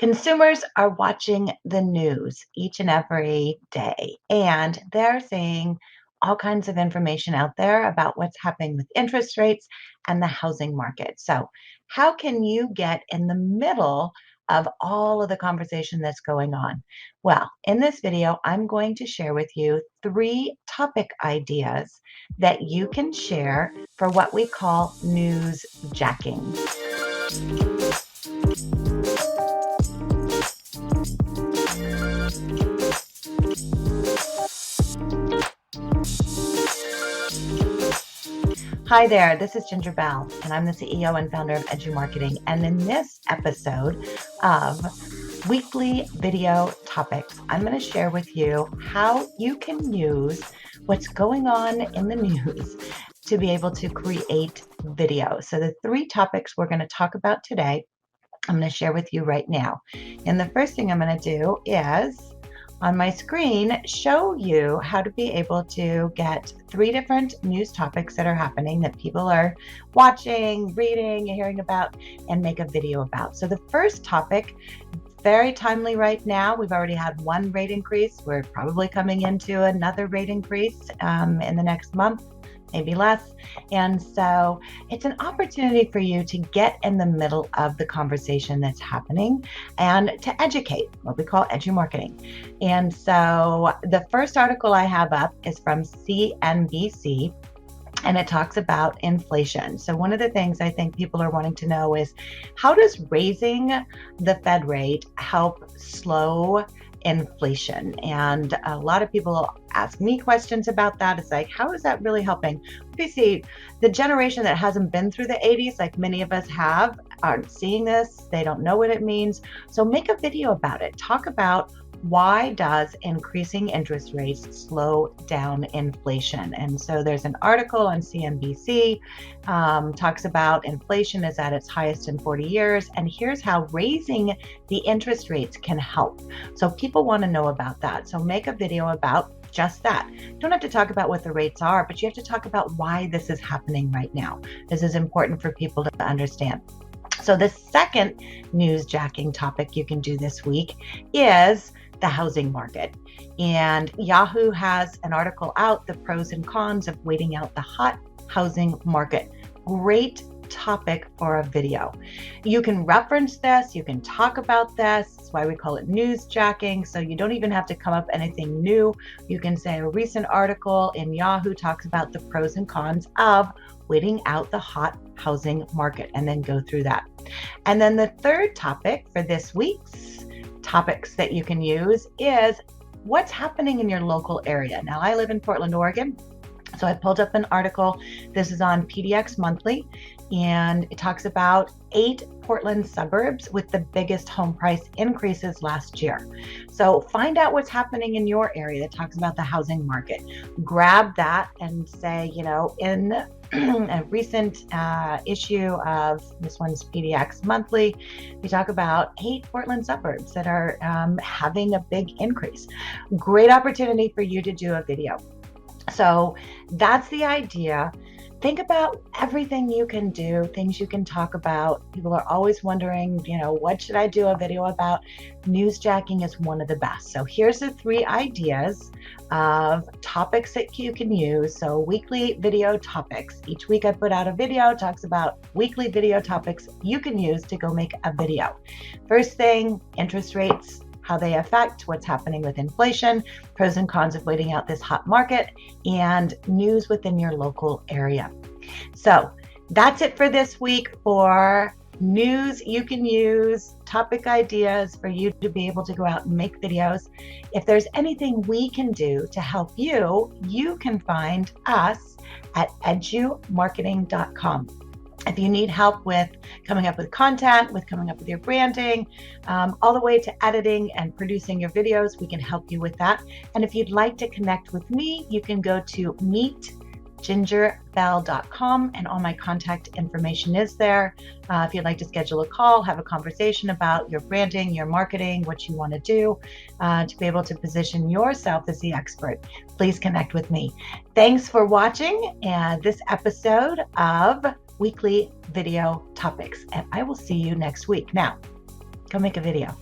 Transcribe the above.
Consumers are watching the news each and every day, and they're seeing all kinds of information out there about what's happening with interest rates and the housing market. So, how can you get in the middle of all of the conversation that's going on? Well, in this video, I'm going to share with you 3 topic ideas that you can share for what we call news jacking. Hi there, this is Ginger Bell, and I'm the CEO and founder of Edumarketing. And in this episode of Weekly Video Topics, I'm going to share with you how you can use what's going on in the news to be able to create video. So the 3 topics we're going to talk about today, I'm going to share with you right now. And the first thing I'm going to do is on my screen show you how to be able to get 3 different news topics that are happening that people are watching, reading, hearing about, and make a video about. So the first topic, very timely right now. We've already had 1 rate increase. We're probably coming into another rate increase in the next month, maybe less. And so it's an opportunity for you to get in the middle of the conversation that's happening and to educate, what we call edumarketing. And so the first article I have up is from CNBC, and it talks about inflation. So one of the things I think people are wanting to know is, how does raising the Fed rate help slow inflation? And a lot of people ask me questions about that. It's like, how is that really helping? Obviously, the generation that hasn't been through the 80s, like many of us have, aren't seeing this. They don't know what it means. So make a video about it. Talk about, why does increasing interest rates slow down inflation? And so there's an article on CNBC, talks about inflation is at its highest in 40 years. And here's how raising the interest rates can help. So people want to know about that. So make a video about just that. You don't have to talk about what the rates are, but you have to talk about why this is happening right now. This is important for people to understand. So the second news jacking topic you can do this week is the housing market. And Yahoo has an article out, the pros and cons of waiting out the hot housing market. Great topic for a video. You can reference this, you can talk about this. That's why we call it news jacking. So you don't even have to come up anything new. You can say a recent article in Yahoo talks about the pros and cons of waiting out the hot housing market, and then go through that. And then the third topic for this week's topics that you can use is what's happening in your local area. Now, I live in Portland, Oregon. So I pulled up an article. This is on PDX Monthly, and it talks about 8 Portland suburbs with the biggest home price increases last year. So find out what's happening in your area that talks about the housing market. Grab that and say, in a recent issue of, this one's PDX Monthly, we talk about 8 Portland suburbs that are having a big increase. Great opportunity for you to do a video. So that's the idea. Think about everything you can do, things you can talk about. People are always wondering, what should I do a video about? Newsjacking is one of the best. So here's the 3 ideas of topics that you can use. So weekly video topics. Each week I put out a video, talks about weekly video topics you can use to go make a video. First thing, interest rates, how they affect what's happening with inflation, pros and cons of waiting out this hot market, and news within your local area. So that's it for this week for news you can use, topic ideas for you to be able to go out and make videos. If there's anything we can do to help you, you can find us at edumarketing.com. If you need help with coming up with content, with coming up with your branding, all the way to editing and producing your videos, we can help you with that. And if you'd like to connect with me, you can go to meetgingerbell.com, and all my contact information is there. If you'd like to schedule a call, have a conversation about your branding, your marketing, what you want to do to be able to position yourself as the expert, please connect with me. Thanks for watching this episode of Weekly Video Topics, and I will see you next week. Now, go make a video.